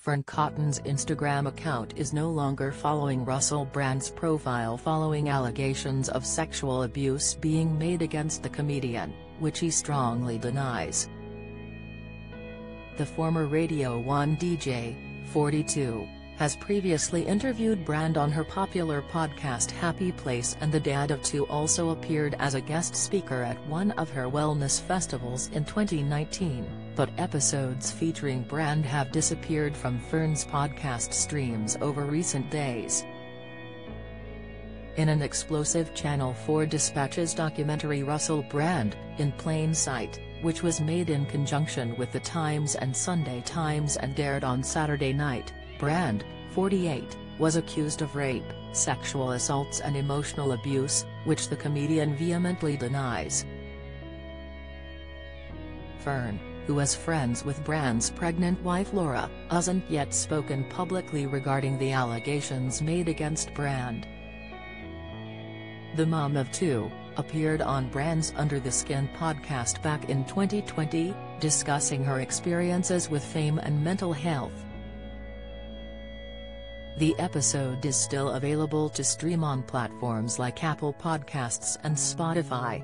Fearne Cotton's Instagram account is no longer following Russell Brand's profile following allegations of sexual abuse being made against the comedian, which he strongly denies. The former Radio 1 DJ, 42, has previously interviewed Brand on her popular podcast Happy Place, and the dad of two also appeared as a guest speaker at one of her wellness festivals in 2019, but episodes featuring Brand have disappeared from Fearne's podcast streams over recent days. In an explosive Channel 4 Dispatches documentary Russell Brand, In Plain Sight, which was made in conjunction with The Times and Sunday Times and aired on Saturday night, Brand, 48, was accused of rape, sexual assaults and emotional abuse, which the comedian vehemently denies. Fearne, who is friends with Brand's pregnant wife Laura, hasn't yet spoken publicly regarding the allegations made against Brand. The mom of two appeared on Brand's Under the Skin podcast back in 2020, discussing her experiences with fame and mental health. The episode is still available to stream on platforms like Apple Podcasts and Spotify.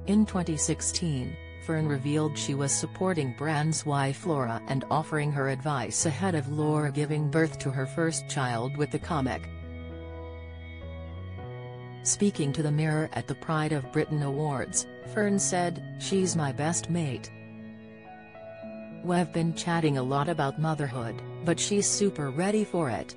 In 2016, Fearne revealed she was supporting Brand's wife Laura and offering her advice ahead of Laura giving birth to her first child with the comic. Speaking to the Mirror at the Pride of Britain Awards, Fearne said, "She's my best mate. We've been chatting a lot about motherhood, but she's super ready for it.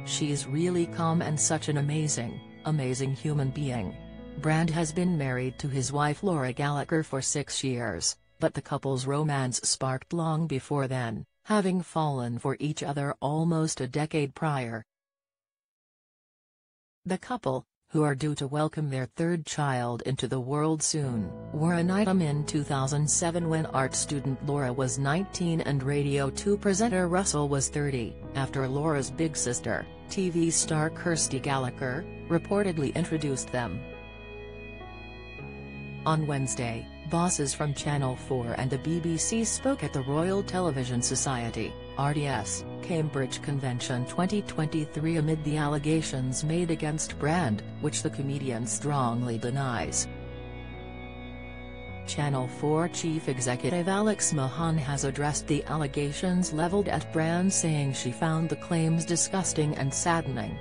She's really calm and such an amazing human being." Brand has been married to his wife Laura Gallagher for 6 years, but the couple's romance sparked long before then, having fallen for each other almost a decade prior. The couple, who are due to welcome their third child into the world soon, were an item in 2007 when art student Laura was 19 and Radio 2 presenter Russell was 30, after Laura's big sister, TV star Kirsty Gallagher, reportedly introduced them. On Wednesday, bosses from Channel 4 and the BBC spoke at the Royal Television Society, RTS, Cambridge Convention 2023 amid the allegations made against Brand, which the comedian strongly denies. Channel 4 Chief Executive Alex Mahan has addressed the allegations leveled at Brand, saying she found the claims disgusting and saddening.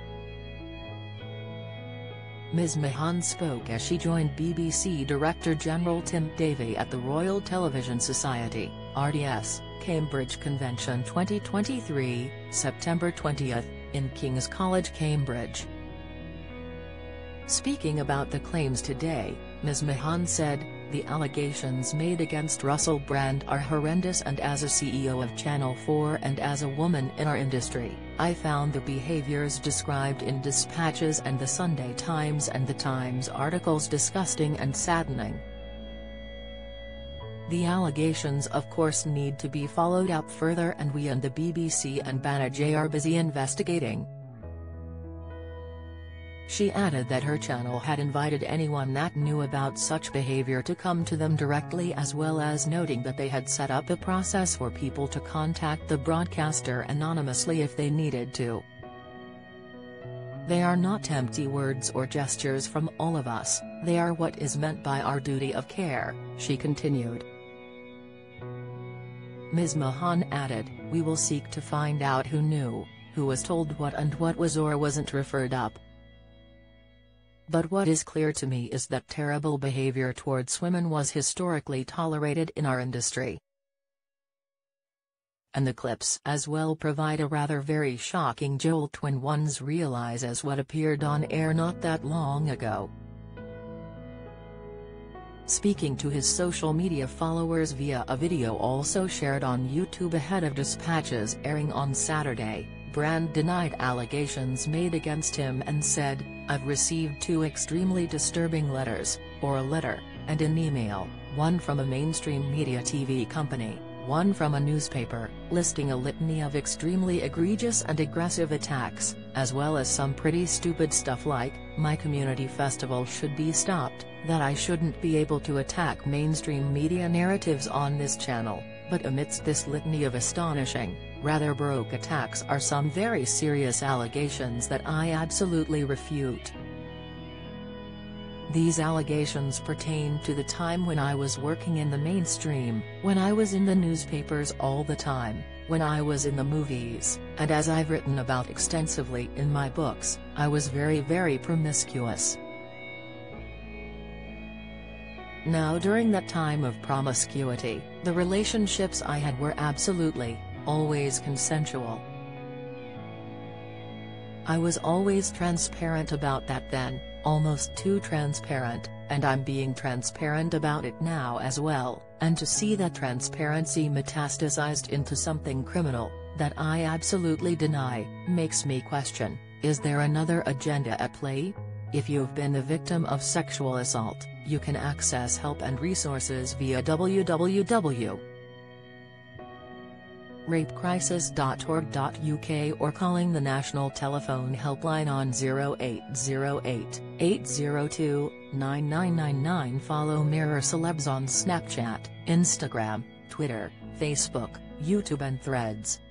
Ms. Mahan spoke as she joined BBC Director General Tim Davie at the Royal Television Society, RTS, Cambridge Convention 2023, September 20, in King's College, Cambridge. Speaking about the claims today, Ms. Mahan said, "The allegations made against Russell Brand are horrendous, and as a CEO of Channel 4 and as a woman in our industry, I found the behaviors described in Dispatches and the Sunday Times and the Times articles disgusting and saddening. The allegations of course need to be followed up further, and we and the BBC and Banijay are busy investigating." She added that her channel had invited anyone that knew about such behavior to come to them directly, as well as noting that they had set up a process for people to contact the broadcaster anonymously if they needed to. "They are not empty words or gestures from all of us, they are what is meant by our duty of care," she continued. Ms. Mahan added, "We will seek to find out who knew, who was told what and what was or wasn't referred up. But what is clear to me is that terrible behavior towards women was historically tolerated in our industry." And the clips as well provide a rather very shocking jolt when one realizes what appeared on air not that long ago. Speaking to his social media followers via a video also shared on YouTube ahead of Dispatches airing on Saturday, Brand denied allegations made against him and said, "I've received 2 extremely disturbing letters, or a letter, and an email, one from a mainstream media TV company, one from a newspaper, listing a litany of extremely egregious and aggressive attacks, as well as some pretty stupid stuff like, my community festival should be stopped, that I shouldn't be able to attack mainstream media narratives on this channel, But amidst this litany of astonishing, rather baroque attacks are some very serious allegations that I absolutely refute. These allegations pertain to the time when I was working in the mainstream, when I was in the newspapers all the time, when I was in the movies, and as I've written about extensively in my books, I was very promiscuous. Now during that time of promiscuity, the relationships I had were absolutely, always consensual. I was always transparent about that then, almost too transparent, and I'm being transparent about it now as well, and to see that transparency metastasized into something criminal, that I absolutely deny, makes me question, is there another agenda at play? If you've been a victim of sexual assault, you can access help and resources via www.rapecrisis.org.uk or calling the national telephone helpline on 0808 802 9999. Follow Mirror Celebs on Snapchat, Instagram, Twitter, Facebook, YouTube and Threads.